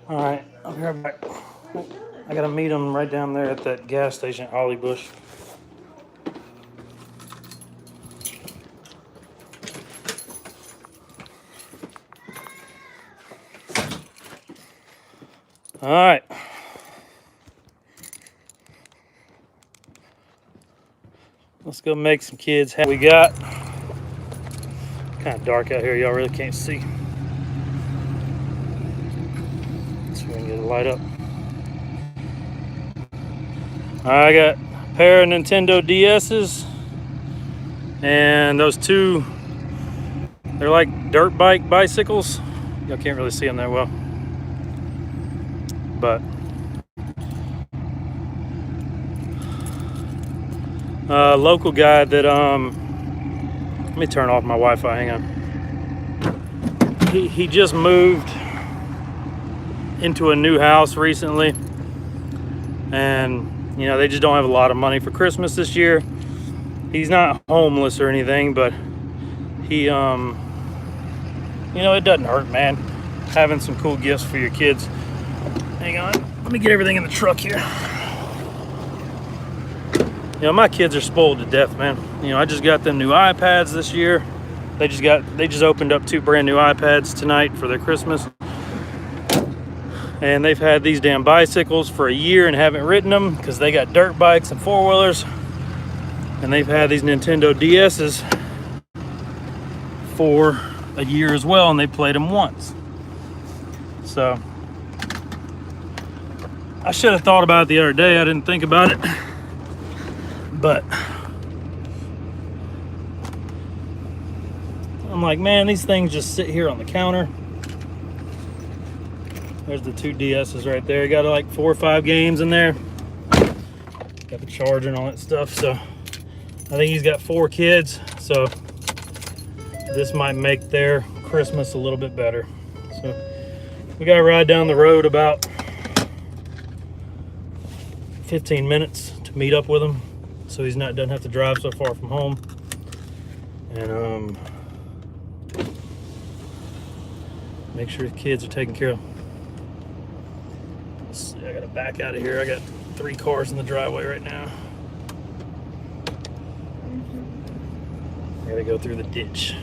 All right, I'll be right back. I gotta meet him right down there at that gas station at Holly Bush. All right. Let's go make some kids happy. We got kind of dark out here. Y'all really can't see. So we can get a light up. I got a pair of Nintendo DS's and those two. They're like dirt bike bicycles. Y'all can't really see them that well, but local guy that let me turn off my Wi-Fi. Hang on. He just moved into a new house recently, and you know they just don't have a lot of money for Christmas this year. He's not homeless or anything, but he you know, it doesn't hurt, man, having some cool gifts for your kids. Hang on, let me get everything in the truck here. You know, my kids are spoiled to death, man. You know, I just got them new iPads this year. They just opened up 2 brand new iPads tonight for their Christmas. And they've had these damn bicycles for a year and haven't ridden them because they got dirt bikes and 4-wheelers. And they've had these Nintendo DS's for a year as well, and they played them once. So I should have thought about it the other day. I didn't think about it. But I'm like, man, these things just sit here on the counter. There's the 2 DS's right there. You got like 4 or 5 games in there. Got the charger and all that stuff. So I think he's got 4 kids. So this might make their Christmas a little bit better. So we got to ride down the road about 15 minutes to meet up with him, so he's doesn't have to drive so far from home. And make sure the kids are taken care of. Let's see, I gotta back out of here. I got 3 cars in the driveway right now. I gotta go through the ditch.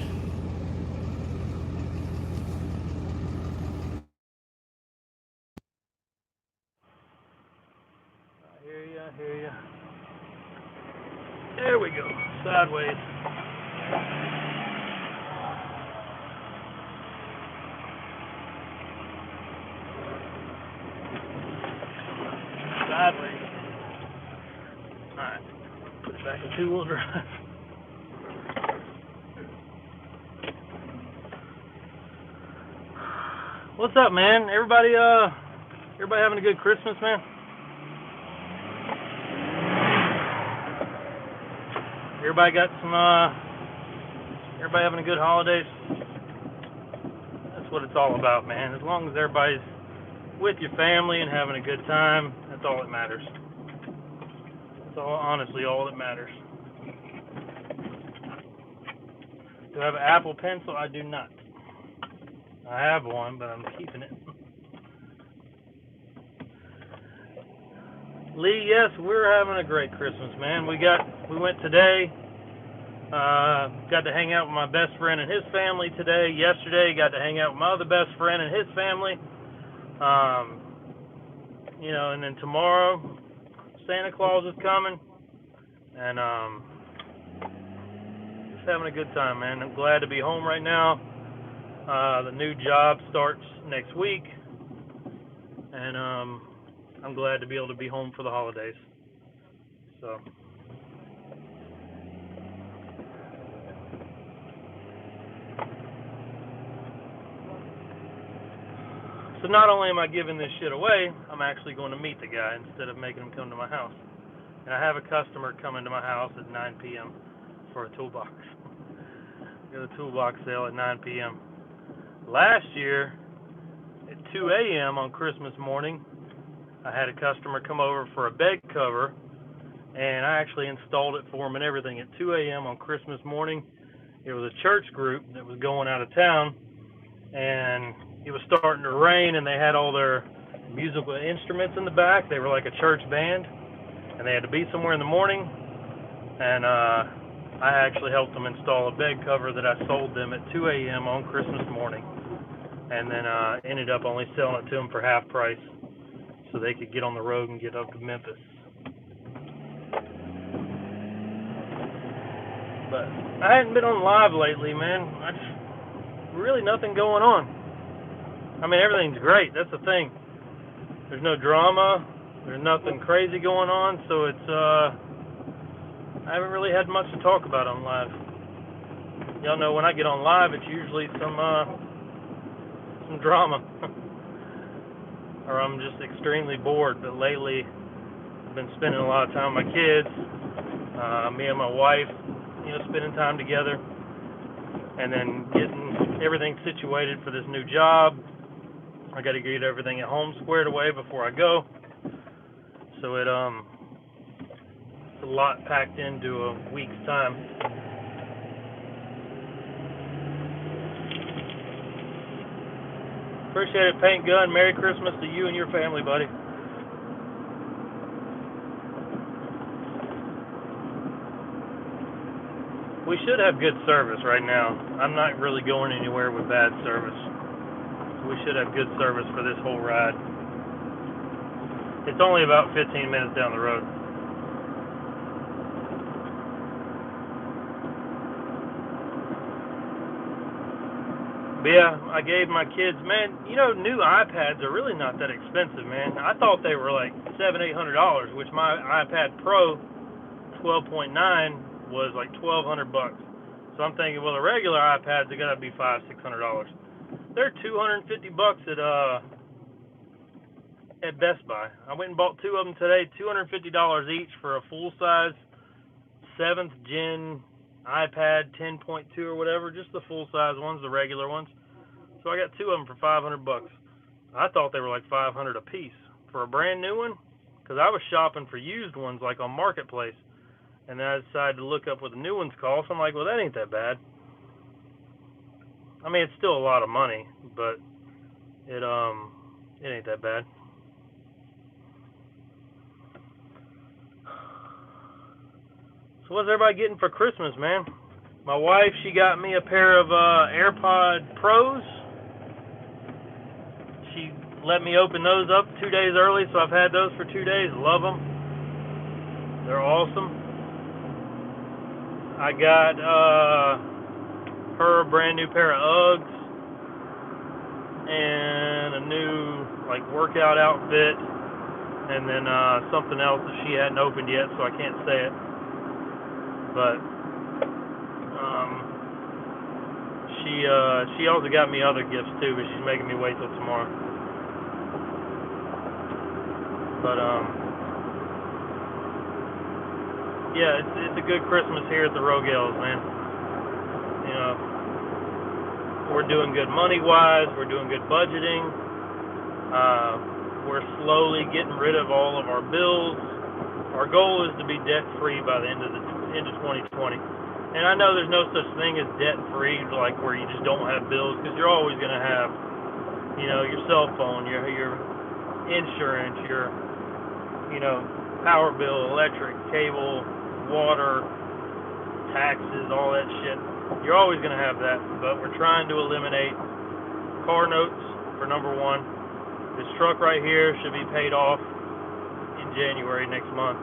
I hear ya. There we go, sideways. Sideways. Alright, put it back in 2-wheel drive. What's up, man? Everybody having a good Christmas, man? Everybody having a good holidays? That's what it's all about, man. As long as everybody's with your family and having a good time, that's all that matters. That's honestly all that matters. Do I have an Apple Pencil? I do not. I have one, but I'm keeping it. Lee, yes, we're having a great Christmas, man. We went today. Got to hang out with my best friend and his family today. Yesterday, got to hang out with my other best friend and his family. You know, and then tomorrow, Santa Claus is coming, and just having a good time, man. I'm glad to be home right now. The new job starts next week, and I'm glad to be able to be home for the holidays. So not only am I giving this shit away, I'm actually going to meet the guy instead of making him come to my house. And I have a customer coming to my house at 9 p.m. for a toolbox. Got a toolbox sale at 9 p.m. Last year, at 2 a.m. on Christmas morning, I had a customer come over for a bed cover, and I actually installed it for him and everything at 2 a.m. on Christmas morning. It was a church group that was going out of town, and it was starting to rain, and they had all their musical instruments in the back. They were like a church band, and they had to be somewhere in the morning. And I actually helped them install a bed cover that I sold them at 2 a.m. on Christmas morning, and then ended up only selling it to them for half price so they could get on the road and get up to Memphis. But I hadn't been on live lately, man. Really nothing going on. I mean, everything's great. That's the thing. There's no drama. There's nothing crazy going on, so it's I haven't really had much to talk about on live. Y'all know when I get on live, it's usually some drama, or I'm just extremely bored. But lately, I've been spending a lot of time with my kids, me and my wife, spending time together, and then getting everything situated for this new job. I got to get everything at home squared away before I go. So it's a lot packed into a week's time. Appreciate it, Paint Gun. Merry Christmas to you and your family, buddy. We should have good service right now. I'm not really going anywhere with bad service. We should have good service for this whole ride. It's only about 15 minutes down the road. But yeah, I gave my kids, man, new iPads are really not that expensive, man. I thought they were like $700-800, which my iPad Pro 12.9 was like $1,200. So I'm thinking, well, the regular iPads are gonna be $500-600. They're $250 at Best Buy. I went and bought two of them today, $250 each for a full-size 7th gen iPad 10.2 or whatever, just the full-size ones, the regular ones. So I got two of them for $500. I thought they were like $500 a piece for a brand new one, because I was shopping for used ones like on Marketplace, and then I decided to look up what the new ones cost. I'm like, well, that ain't that bad. I mean, it's still a lot of money, but it ain't that bad. So what's everybody getting for Christmas, man? My wife, she got me a pair of AirPod Pros. She let me open those up 2 days early, so I've had those for 2 days. Love them. They're awesome. I got her a brand new pair of Uggs and a new workout outfit, and then something else that she hadn't opened yet, so I can't say it. But she also got me other gifts too, but she's making me wait till tomorrow. But yeah, it's a good Christmas here at the Rogels, man. We're doing good money-wise. We're doing good budgeting. We're slowly getting rid of all of our bills. Our goal is to be debt-free by the end of 2020. And I know there's no such thing as debt-free, like where you just don't have bills, because you're always going to have, your cell phone, your insurance, your, power bill, electric, cable, water, taxes, all that shit. You're always going to have that, but we're trying to eliminate car notes for number one. This truck right here should be paid off in January next month.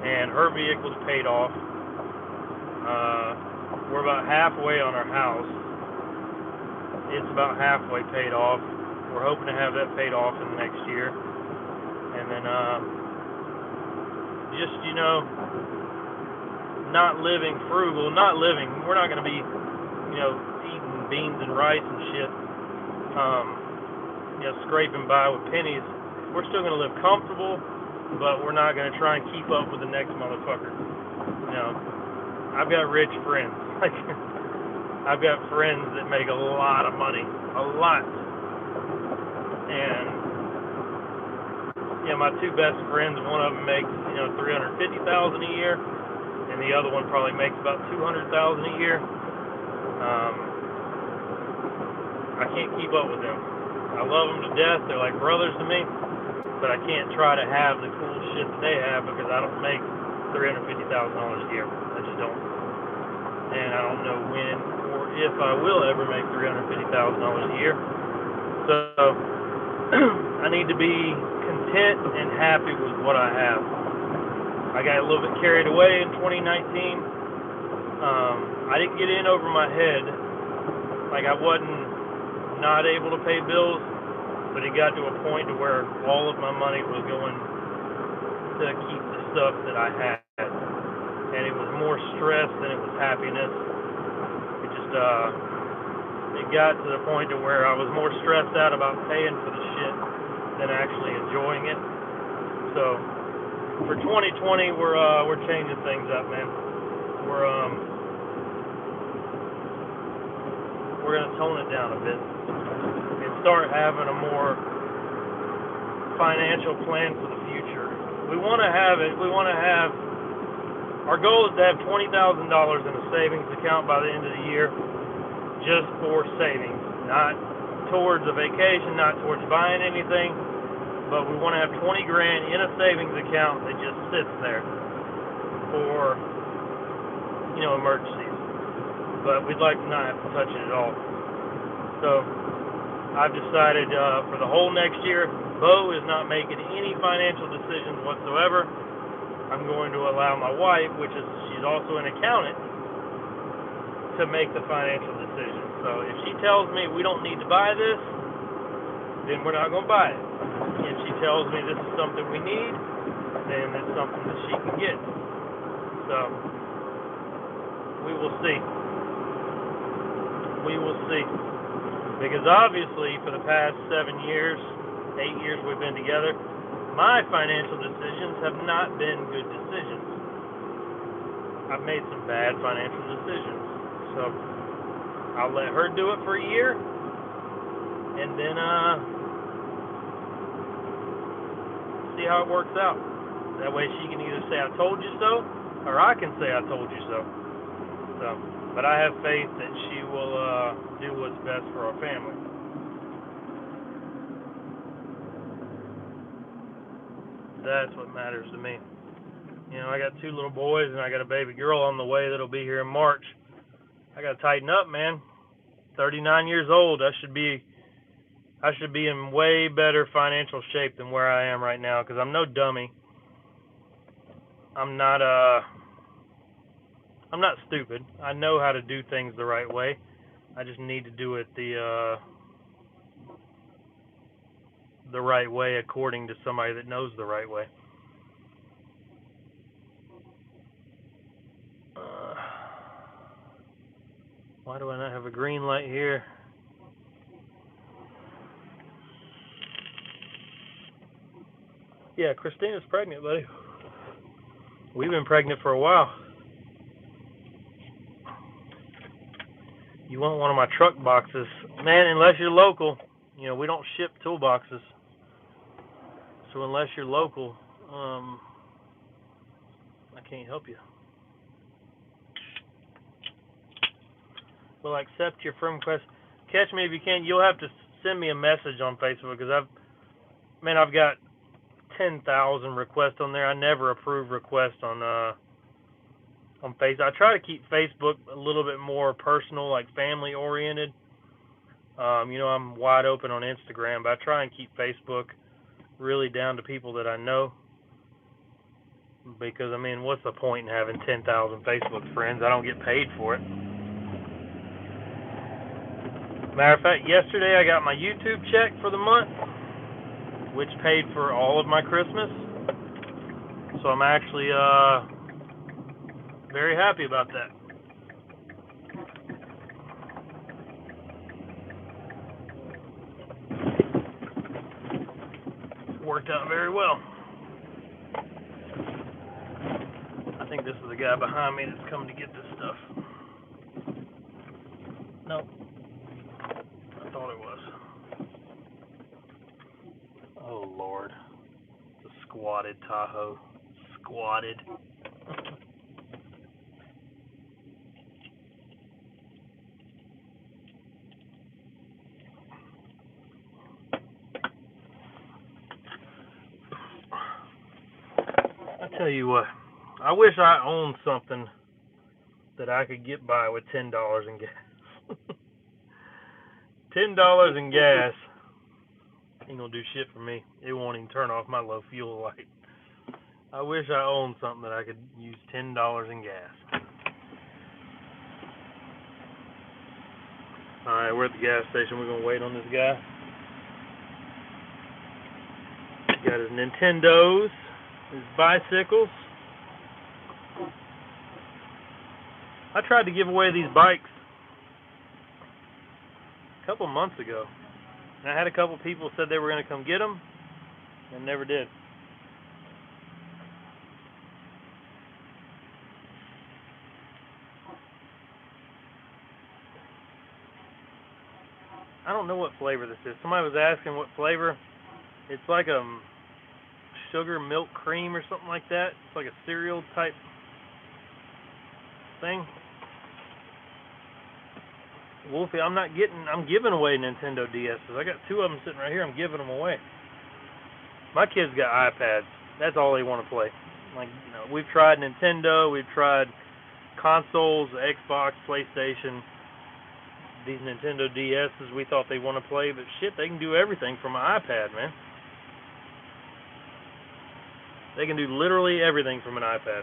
And her vehicle's paid off. We're about halfway on our house. It's about halfway paid off. We're hoping to have that paid off in the next year. And then just, not living frugal, we're not going to be, eating beans and rice and shit, scraping by with pennies. We're still going to live comfortable, but we're not going to try and keep up with the next motherfucker. I've got rich friends. I've got friends that make a lot of money. A lot. And my two best friends, one of them makes, $350,000 a year, and the other one probably makes about $200,000 a year. I can't keep up with them. I love them to death. They're like brothers to me. But I can't try to have the cool shit that they have because I don't make $350,000 a year. I just don't. And I don't know when or if I will ever make $350,000 a year. So I need to be content and happy with what I have. I got a little bit carried away in 2019. I didn't get in over my head. Like I wasn't not able to pay bills. But it got to a point to where all of my money was going to keep the stuff that I had. And it was more stress than it was happiness. It just, it got to the point to where I was more stressed out about paying for the shit than actually enjoying it. So, for 2020, we're changing things up, man. We're gonna tone it down a bit. Start having a more financial plan for the future. We want to have it. Our goal is to have $20,000 in a savings account by the end of the year, just for savings, not towards a vacation, not towards buying anything, but we want to have 20 grand in a savings account that just sits there for, emergencies. But we'd like to not have to touch it at all. So I've decided for the whole next year, Beau is not making any financial decisions whatsoever. I'm going to allow my wife, she's also an accountant, to make the financial decisions. So if she tells me we don't need to buy this, then we're not going to buy it. If she tells me this is something we need, then it's something that she can get. So we will see. We will see. Because obviously, for the past 8 years we've been together, my financial decisions have not been good decisions. I've made some bad financial decisions. So, I'll let her do it for a year, and then, see how it works out. That way she can either say, I told you so, or I can say, I told you so. But I have faith that she will do what's best for our family. That's what matters to me. I got 2 little boys and I got a baby girl on the way that'll be here in March. I got to tighten up, man. 39 years old. I should be in way better financial shape than where I am right now because I'm no dummy. I'm not stupid. I know how to do things the right way. I just need to do it the right way according to somebody that knows the right way. Why do I not have a green light here? Yeah, Christina's pregnant, buddy. We've been pregnant for a while. You want one of my truck boxes. Man, unless you're local, we don't ship toolboxes. So unless you're local, I can't help you. Well, accept your friend request. Catch me if you can. You'll have to send me a message on Facebook because I've got 10,000 requests on there. I never approve requests on Facebook. I try to keep Facebook a little bit more personal, like family oriented. I'm wide open on Instagram, but I try and keep Facebook really down to people that I know. Because what's the point in having 10,000 Facebook friends? I don't get paid for it. Matter of fact, yesterday I got my YouTube check for the month, which paid for all of my Christmas. So I'm actually very happy about that. Worked out very well. I think this is the guy behind me that's coming to get this stuff. Nope. I thought it was. Oh, Lord. The squatted Tahoe. Squatted. you what, I wish I owned something that I could get by with $10 in gas. $10 in gas ain't gonna do shit for me. It won't even turn off my low fuel light. I wish I owned something that I could use $10 in gas. Alright, we're at the gas station. We're gonna wait on this guy. He's got his Nintendos, his bicycles. I tried to give away these bikes a couple months ago. And I had a couple people said they were going to come get them, and never did. I don't know what flavor this is. Somebody was asking what flavor. It's like a sugar milk cream or something like that. It's like a cereal type thing. Wolfie, I'm giving away Nintendo DSs. I got 2 of them sitting right here. I'm giving them away. My kids got iPads. That's all they want to play. Like, you know, we've tried Nintendo, we've tried consoles, Xbox, PlayStation, these Nintendo DSs. We thought they want to play, but shit, they can do everything from an iPad, man. They can do literally everything from an iPad.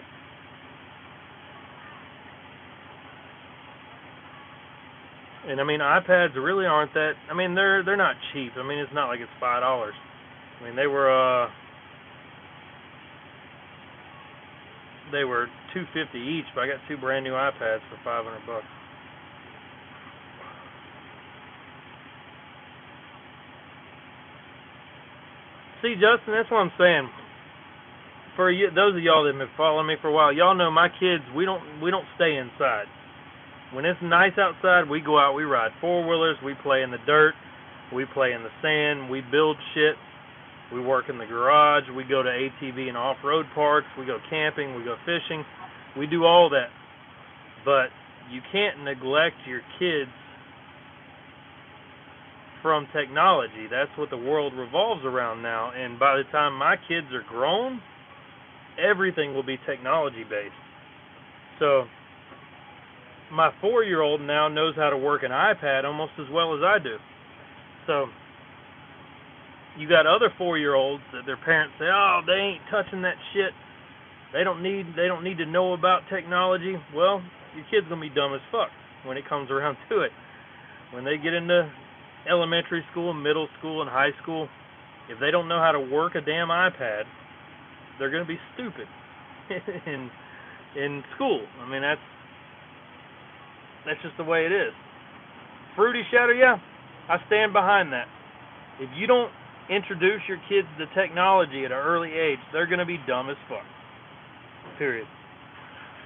And I mean, iPads really aren't that. I mean, they're not cheap. I mean, it's not like it's $5. I mean, they were $250 each, but I got 2 brand new iPads for $500. See, Justin, that's what I'm saying. For you, those of y'all that have been following me for a while, y'all know my kids. We don't stay inside. When it's nice outside, we go out, we ride 4-wheelers, we play in the dirt, we play in the sand, we build shit, we work in the garage, we go to ATV and off-road parks, we go camping, we go fishing, we do all that. But you can't neglect your kids from technology. That's what the world revolves around now, and by the time my kids are grown, everything will be technology-based. So my 4-year-old now knows how to work an iPad almost as well as I do. So you got other 4-year-olds that their parents say, "Oh, they ain't touching that shit. They don't need to know about technology." Well, your kid's gonna be dumb as fuck when it comes around to it. When they get into elementary school, middle school, and high school, if they don't know how to work a damn iPad, they're gonna be stupid in school. I mean, that's just the way it is. Fruity Shadow, yeah, I stand behind that. If you don't introduce your kids to technology at an early age, they're going to be dumb as fuck. Period.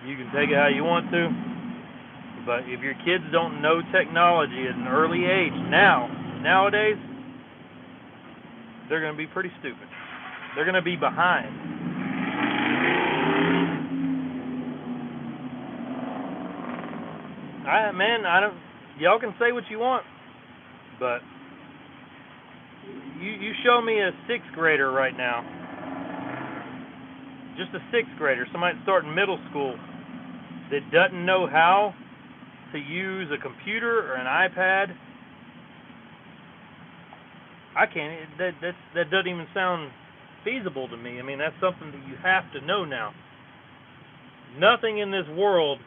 You can take it how you want to, but if your kids don't know technology at an early age, nowadays, they're going to be pretty stupid. They're going to be behind. Y'all can say what you want, but you show me a 6th grader right now, just a 6th grader, somebody starting middle school that doesn't know how to use a computer or an iPad. I can't. That doesn't even sound feasible to me. I mean, that's something that you have to know now. Nothing in this world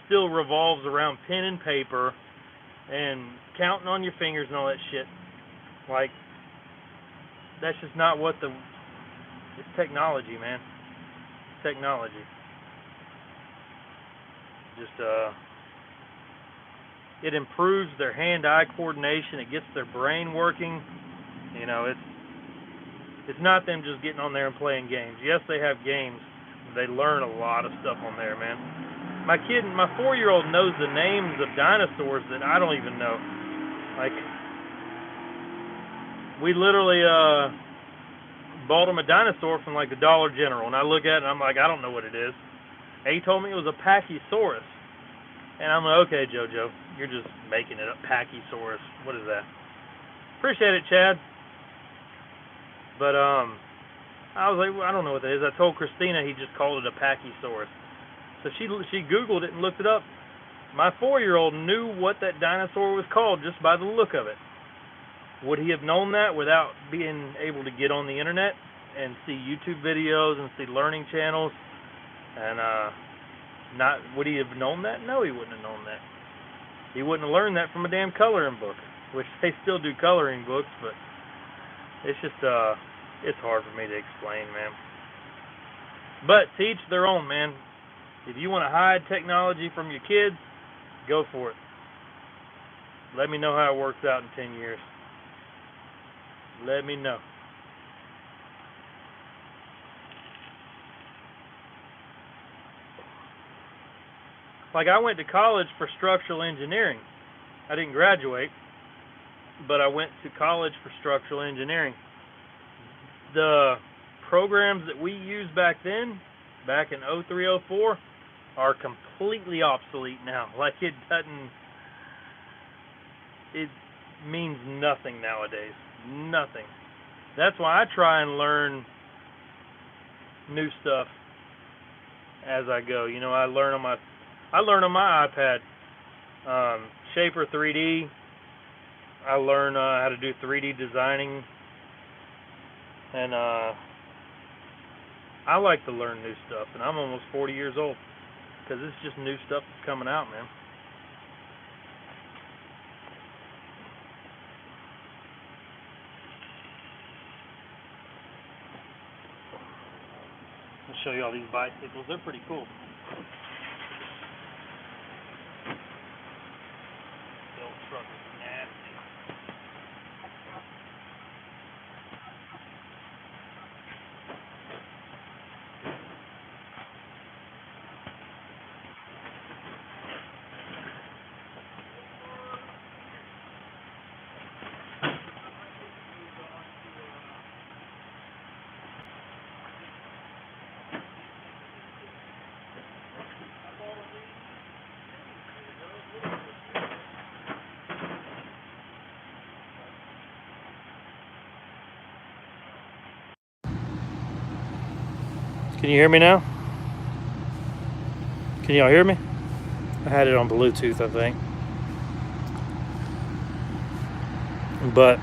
still revolves around pen and paper and counting on your fingers and all that shit. Like, that's just not what it's technology, man. Technology. Just, it improves their hand-eye coordination. It gets their brain working. You know, it's not them just getting on there and playing games. Yes, they have games. They learn a lot of stuff on there, man. My 4-year-old knows the names of dinosaurs that I don't even know. Like, we literally bought him a dinosaur from like the Dollar General, and I look at it and I'm like, I don't know what it is. And he told me it was a Pachysaurus, and I'm like, okay, JoJo, you're just making it up. Pachysaurus, what is that? Appreciate it, Chad. But I I was like, well, I don't know what that is. I told Christina he just called it a Pachysaurus. So she Googled it and looked it up. My 4-year-old knew what that dinosaur was called just by the look of it. Would he have known that without being able to get on the internet and see YouTube videos and see learning channels? And not would he have known that? No, he wouldn't have known that. He wouldn't have learned that from a damn coloring book, which they still do coloring books, but it's just it's hard for me to explain, man. But to each their own, man. If you want to hide technology from your kids, go for it. Let me know how it works out in 10 years. Let me know. Like, I went to college for structural engineering. I didn't graduate, but I went to college for structural engineering. The programs that we used back then, back in 03, 04, are completely obsolete now. Like, it means nothing nowadays. Nothing. That's why I try and learn new stuff as I go. You know, I learn on my iPad, Shaper 3D. I learn how to do 3D designing, and I like to learn new stuff. And I'm almost 40 years old because it's just new stuff that's coming out, man. I'll show you all these bicycles. They're pretty cool. The old truck is nasty. Can you hear me now? Can y'all hear me? I had it on Bluetooth, I think. But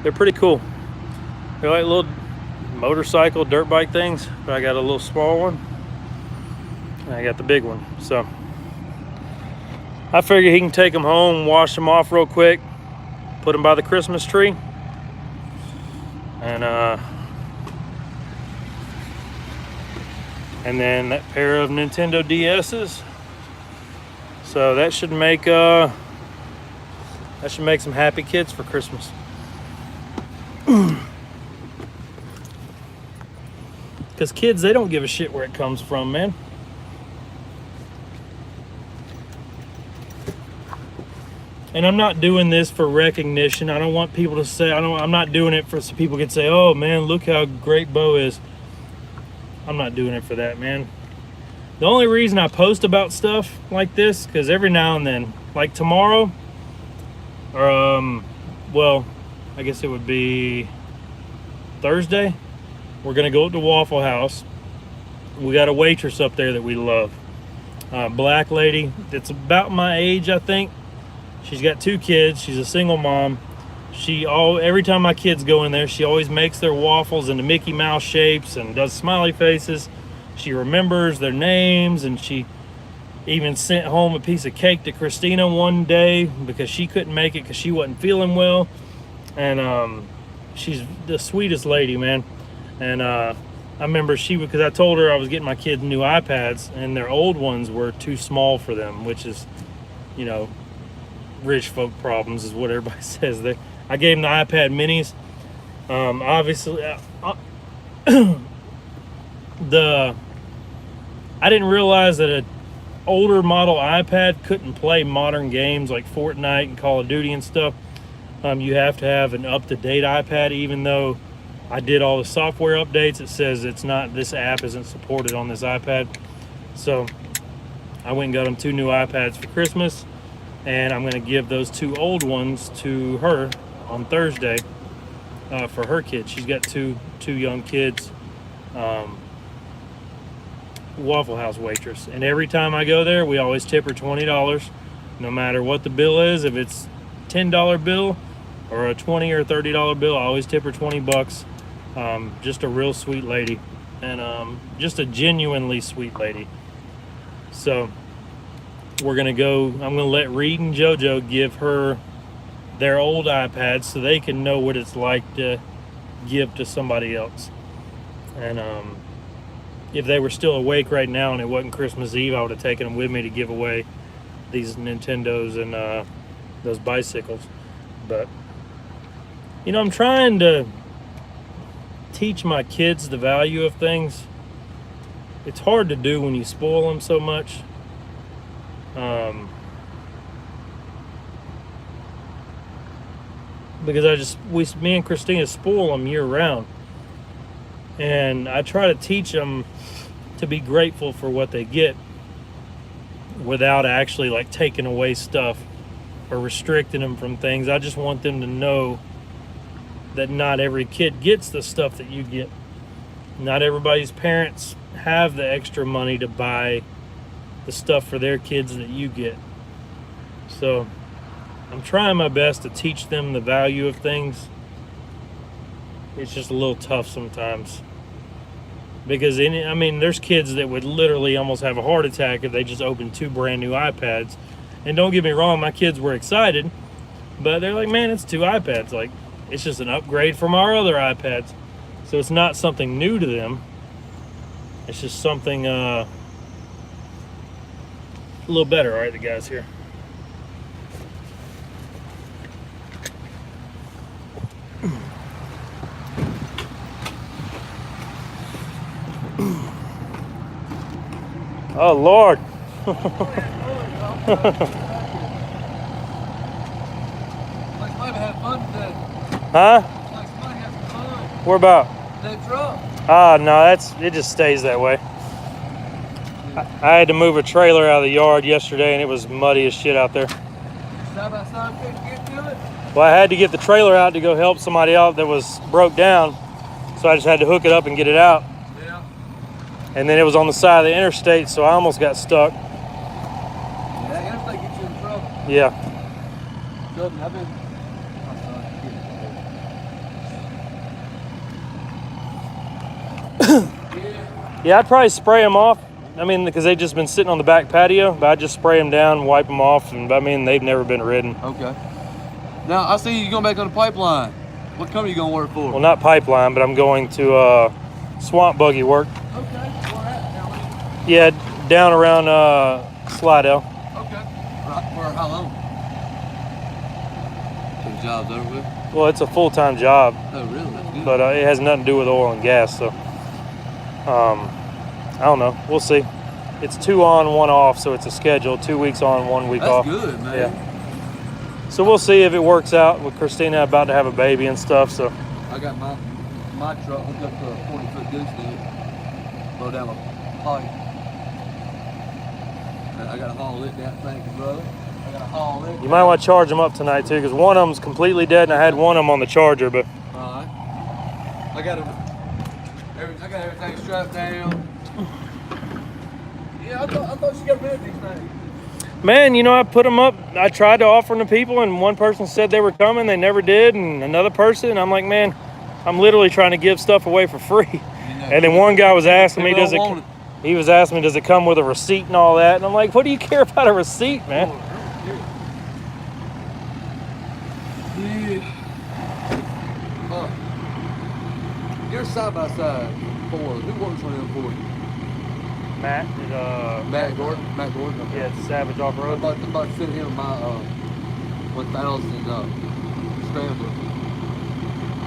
they're pretty cool. They're like little motorcycle, dirt bike things. But I got a little small one, and I got the big one. So I figure he can take them home, wash them off real quick, put them by the Christmas tree, and then that pair of Nintendo DS's. So that should make some happy kids for Christmas. Because kids, they don't give a shit where it comes from, man. And I'm not doing this for recognition. I don't want people to say, I'm not doing it so people can say, oh man, look how great Beau is. I'm not doing it for that, man. The only reason I post about stuff like this, because every now and then, like tomorrow, or well, I guess it would be Thursday, we're gonna go to Waffle House. We got a waitress up there that we love, black lady that's about my age, I think. She's got 2 kids. She's a single mom. Every time my kids go in there, she always makes their waffles into Mickey Mouse shapes and does smiley faces. She remembers their names, and she even sent home a piece of cake to Christina one day because she couldn't make it because she wasn't feeling well. And she's the sweetest lady, man. And I remember because I told her I was getting my kids new iPads, and their old ones were too small for them, which is, you know, rich folk problems is what everybody says. I gave them the iPad minis. Obviously, I didn't realize that an older model iPad couldn't play modern games like Fortnite and Call of Duty and stuff. You have to have an up-to-date iPad, even though I did all the software updates. It says this app isn't supported on this iPad. So I went and got them 2 new iPads for Christmas, and I'm going to give those 2 old ones to her on Thursday. for her kids. She's got two young kids. Waffle House waitress, and every time I go there, we always tip her $20, no matter what the bill is. If it's $10 bill or a $20 or $30 bill, I always tip her $20. Just a real sweet lady, and just a genuinely sweet lady. So we're gonna go. I'm gonna let Reed and JoJo give her their old iPads so they can know what it's like to give to somebody else. And if they were still awake right now and it wasn't Christmas Eve, I would have taken them with me to give away these Nintendos and those bicycles. But, you know, I'm trying to teach my kids the value of things. It's hard to do when you spoil them so much. Because me and Christina spoil them year round. And I try to teach them to be grateful for what they get without actually like taking away stuff or restricting them from things. I just want them to know that not every kid gets the stuff that you get. Not everybody's parents have the extra money to buy the stuff for their kids that you get. So I'm trying my best to teach them the value of things. It's just a little tough sometimes. Because, there's kids that would literally almost have a heart attack if they just opened 2 brand new iPads. And don't get me wrong, my kids were excited. But they're like, man, it's 2 iPads. Like, it's just an upgrade from our other iPads. So it's not something new to them. It's just something a little better. All right, the guy's here. Oh, Lord. Huh? Where about? That truck. Ah, no, it just stays that way. I had to move a trailer out of the yard yesterday, and it was muddy as shit out there. Side by side, couldn't get to it? Well, I had to get the trailer out to go help somebody out that was broke down, so I just had to hook it up and get it out. Yeah. And then it was on the side of the interstate, so I almost got stuck. Yeah, that interstate gets you in trouble. Yeah. Trust me, I've been... Yeah, I'd probably spray them off. Because they've just been sitting on the back patio, but I'd just spray them down, wipe them off, and they've never been ridden. Okay. Now, I see you going back on the pipeline. What company you going to work for? Well, not pipeline, but I'm going to swamp buggy work. Okay. Where at now? Yeah, down around Slidell. Okay. For how long? So the job's over with? Well, it's a full-time job. Oh, really? That's good. But it has nothing to do with oil and gas, so I don't know. We'll see. It's 2 on, 1 off, so it's a schedule. 2 weeks on, 1 week off. That's good, man. Yeah. So we'll see if it works out with Christina about to have a baby and stuff. So I got my truck hooked up to a 40-foot gooseneck. Blow down a pipe. I got to haul it down. Thank you, brother. I got to haul it. you might want to charge them up tonight too, because one of them's completely dead, and I had one of them on the charger. But all right. I got everything strapped down. Yeah, I thought you got rid of these things. man, I put them up. I tried to offer them to people, and one person said they were coming. They never did, and another person. I'm like, man, I'm literally trying to give stuff away for free. And then one guy was asking me, does it come with a receipt and all that? And I'm like, what do you care about a receipt, man? Yeah. You're side by side for who works on them for you? Matt Gordon. Matt Gordon. Okay. Yeah, it's Savage Off Road. I'm about to send him my 1000 scrambler.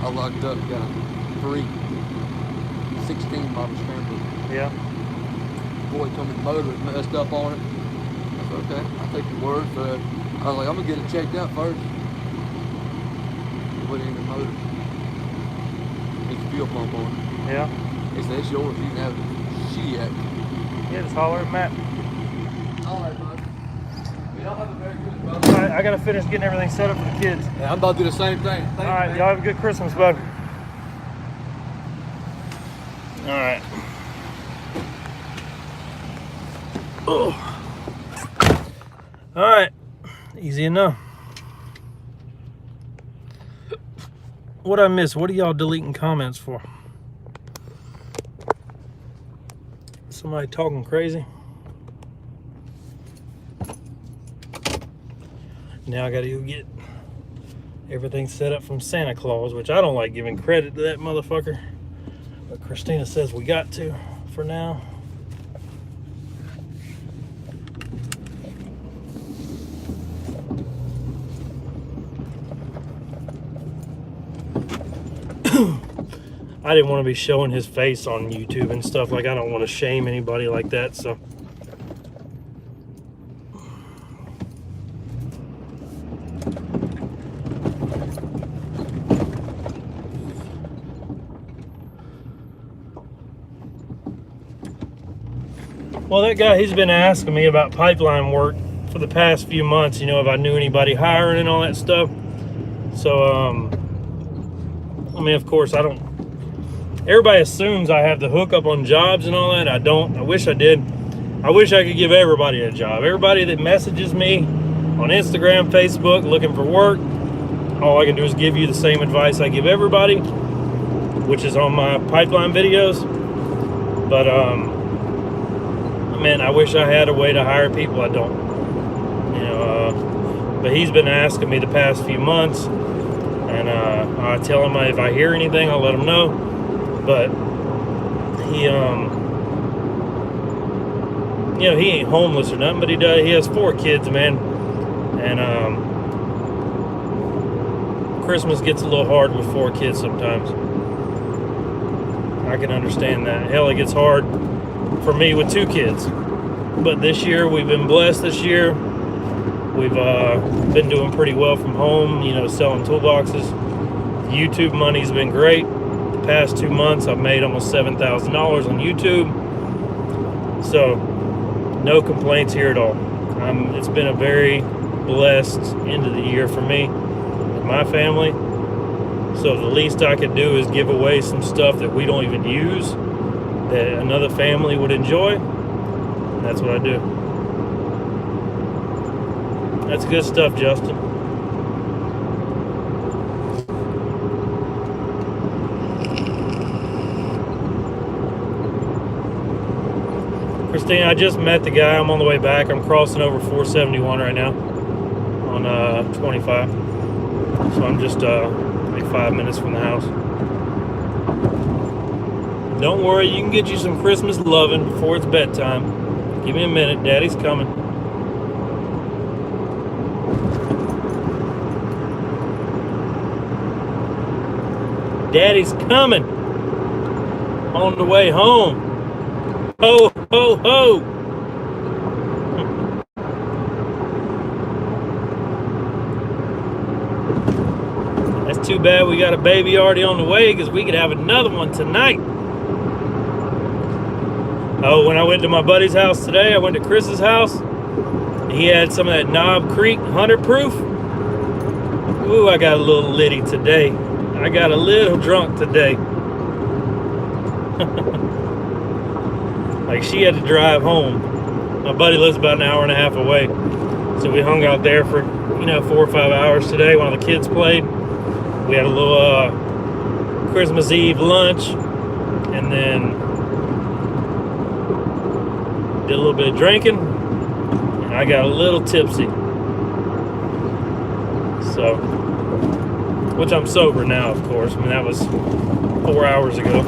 I locked up, got a free 16 model scrambler. Yeah. Boy told me the motor was messed up on it. I said, okay, I'll take your word for it. I was like, I'm gonna get it checked out first. Put it in the motor. It's a fuel pump on it. Yeah. He said, it's yours, you can have it. Shit. Yeah, just holler at Matt. All right, bud. We don't have a very good I I gotta finish getting everything set up for the kids. Yeah, I'm about to do the same thing. All right, y'all have a good Christmas, bud. All right. Oh. All right. Easy enough. What I missed? What are y'all deleting comments for? Somebody talking crazy? Now I gotta go get everything set up from Santa Claus, which I don't like giving credit to that motherfucker. But Christina says we got to for now. I didn't want to be showing his face on YouTube and stuff. Like, I don't want to shame anybody like that, so. Well, that guy, he's been asking me about pipeline work for the past few months, you know, if I knew anybody hiring and all that stuff. So, I mean, of course, I don't. Everybody assumes I have the hookup on jobs and all that. I don't. I wish I did. I wish I could give everybody a job. Everybody that messages me on Instagram, Facebook, looking for work, all I can do is give you the same advice I give everybody, which is on my pipeline videos. But, man, I wish I had a way to hire people. I don't. You know, but he's been asking me the past few months, and I tell him if I hear anything, I'll let him know. But he, you know, he ain't homeless or nothing, but he has 4 kids, man. And Christmas gets a little hard with 4 kids sometimes. I can understand that. Hell, it gets hard for me with 2 kids. But this year, we've been blessed this year. We've been doing pretty well from home, you know, selling toolboxes. YouTube money's been great. The past 2 months, I've made almost $7,000 on YouTube. So, no complaints here at all. It's been a very blessed end of the year for me and my family. So the least I could do is give away some stuff that we don't even use, that another family would enjoy. And that's what I do. That's good stuff, Justin. Christine, I just met the guy. I'm on the way back. I'm crossing over 471 right now on 25. So I'm just like 5 minutes from the house. Don't worry, you can get you some Christmas loving before it's bedtime. Give me a minute. Daddy's coming. Daddy's coming on the way home. Ho, ho, ho. That's too bad we got a baby already on the way, because we could have another one tonight. Oh, when I went to my buddy's house today, I went to Chris's house. He had some of that Knob Creek 100 proof. Ooh, I got a little litty today. I got a little drunk today. Like, she had to drive home. My buddy lives about an hour and a half away. So we hung out there for, 4 or 5 hours today while the kids played. We had a little Christmas Eve lunch, and then did a little bit of drinking, and I got a little tipsy. So, which I'm sober now, of course. I mean, that was 4 hours ago.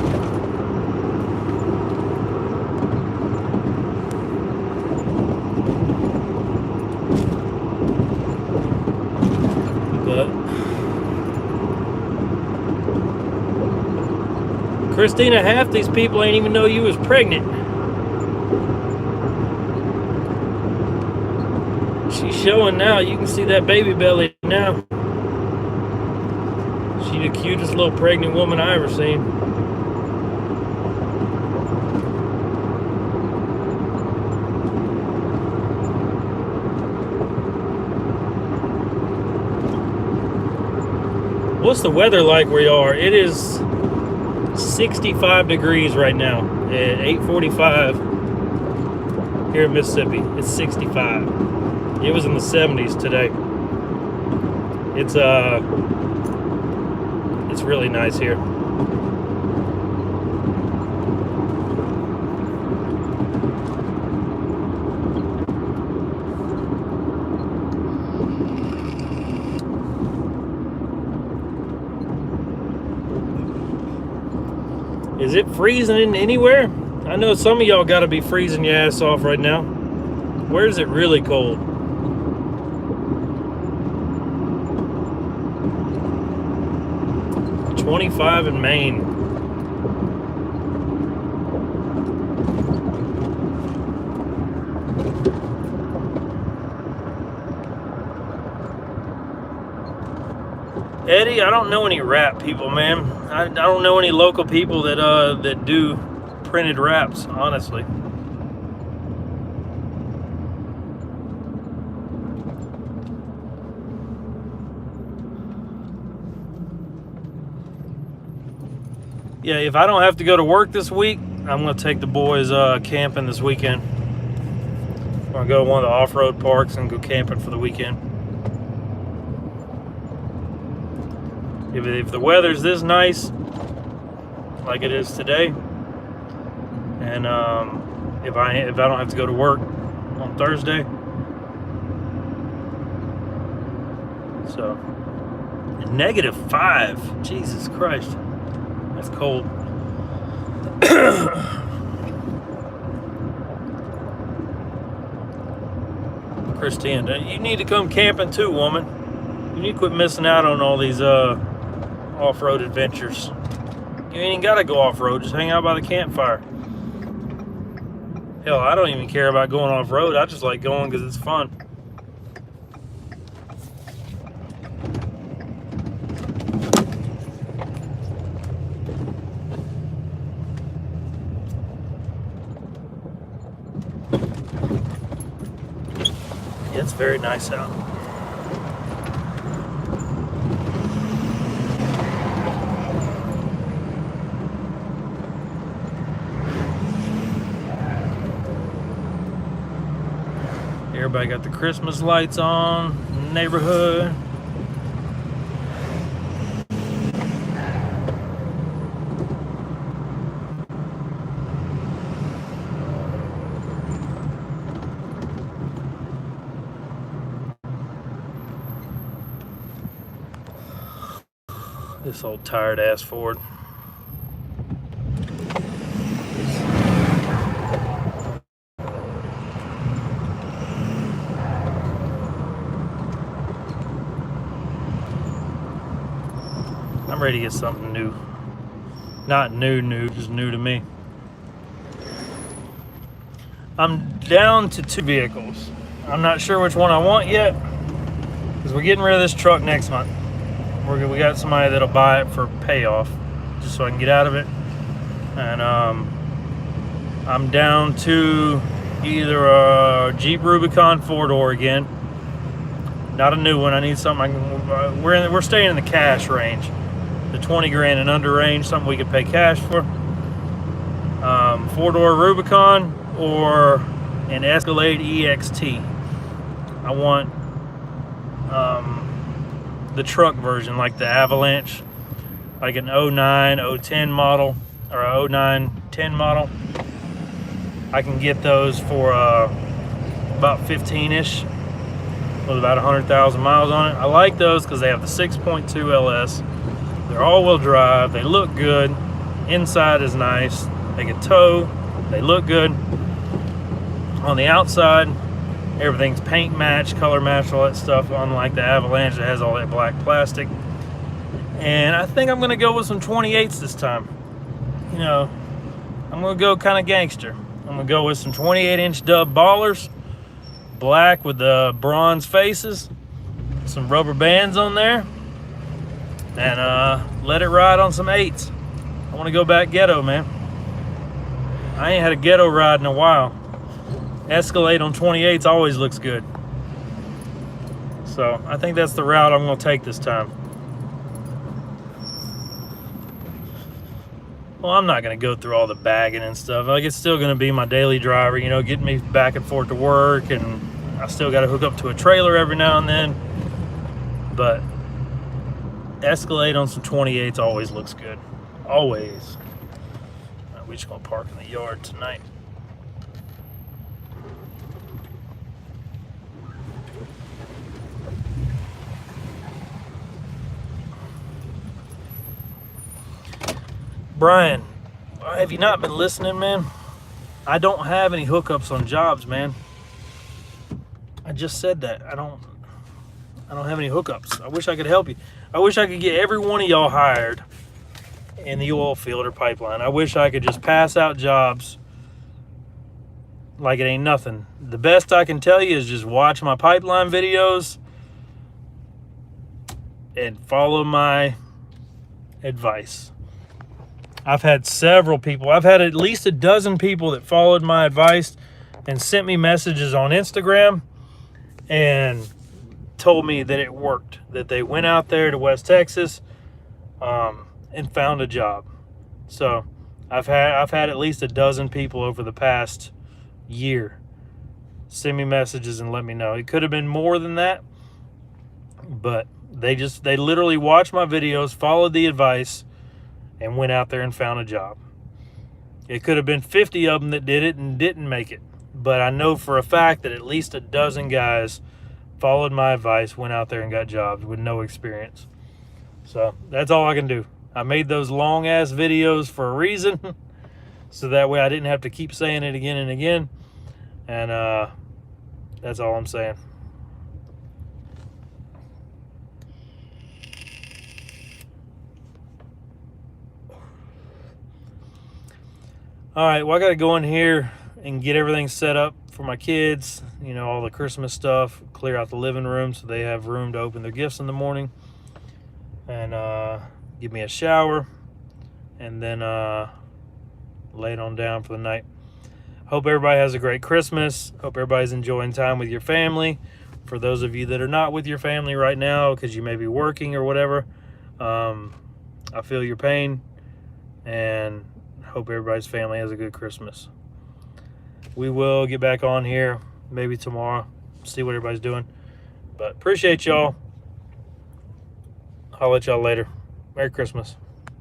Christina, half these people ain't even know you was pregnant. She's showing now. You can see that baby belly now. She's the cutest little pregnant woman I ever seen. What's the weather like where you are? It is 65 degrees right now at 8:45 here in Mississippi. It's 65. It was in the 70s today. It's really nice here. Is it freezing anywhere? I know some of y'all got to be freezing your ass off right now. Where is it really cold? .25 in Maine. Eddie, I don't know any wrap people, man. I don't know any local people that do printed wraps, honestly. Yeah, if I don't have to go to work this week, I'm gonna take the boys camping this weekend. I'm gonna go to one of the off-road parks and go camping for the weekend. If the weather's this nice, like it is today, and if I don't have to go to work on Thursday, so -5. Jesus Christ, that's cold. Christine, you need to come camping too, woman. You need to quit missing out on all these off-road adventures. You ain't gotta go off-road, just hang out by the campfire. Hell, I don't even care about going off-road. I just like going because it's fun. Yeah, it's very nice out. Everybody got the Christmas lights on in the neighborhood. This old tired ass Ford. I'm ready to get something new. Not new, just new to me. I'm down to 2 vehicles. I'm not sure which one I want yet, because we're getting rid of this truck next month. We got somebody that'll buy it for payoff, just so I can get out of it. And I'm down to either a Jeep Rubicon 4-door again. Not a new one. I need something we're staying in the cash range. The 20 grand and under range, something we could pay cash for. 4-door Rubicon or an Escalade EXT. I want the truck version, like the Avalanche, like an 09, 010 model, or a 09, 10 model. I can get those for about 15-ish, with about 100,000 miles on it. I like those because they have the 6.2 LS. They're all-wheel drive. They look good. Inside is nice. They can tow. They look good. On the outside, everything's paint match, color match, all that stuff, unlike the Avalanche that has all that black plastic. And I think I'm going to go with some 28s this time. You know, I'm going to go kind of gangster. I'm going to go with some 28-inch dub ballers, black with the bronze faces, some rubber bands on there, and let it ride on some 8s. I want to go back ghetto, man. I ain't had a ghetto ride in a while. Escalade on 28s always looks good. So I think that's the route I'm going to take this time. Well, I'm not going to go through all the bagging and stuff. Like, it's still going to be my daily driver, you know, getting me back and forth to work, and I still got to hook up to a trailer every now and then. But Escalade on some 28s always looks good. Always. We're just going to park in the yard tonight. Brian, have you not been listening, man? I don't have any hookups on jobs, man. I just said that. I don't have any hookups. I wish I could help you. I wish I could get every one of y'all hired in the oil field or pipeline. I wish I could just pass out jobs like it ain't nothing. The best I can tell you is just watch my pipeline videos and follow my advice. I've had several people. I've had at least a dozen people that followed my advice and sent me messages on Instagram and told me that it worked, that they went out there to West Texas and found a job. So I've had at least a dozen people over the past year send me messages and let me know. It could have been more than that, but they literally watched my videos, followed the advice, and went out there and found a job. It could have been 50 of them that did it and didn't make it. But I know for a fact that at least a dozen guys followed my advice, went out there and got jobs with no experience. So that's all I can do. I made those long ass videos for a reason. So that way I didn't have to keep saying it again and again. And that's all I'm saying. All right, well, I got to go in here and get everything set up for my kids, you know, all the Christmas stuff, clear out the living room so they have room to open their gifts in the morning, and give me a shower, and then lay it on down for the night. Hope everybody has a great Christmas. Hope everybody's enjoying time with your family. For those of you that are not with your family right now because you may be working or whatever, I feel your pain, and hope everybody's family has a good Christmas. We will get back on here maybe tomorrow, see what everybody's doing. But appreciate y'all. I'll let y'all later. Merry Christmas.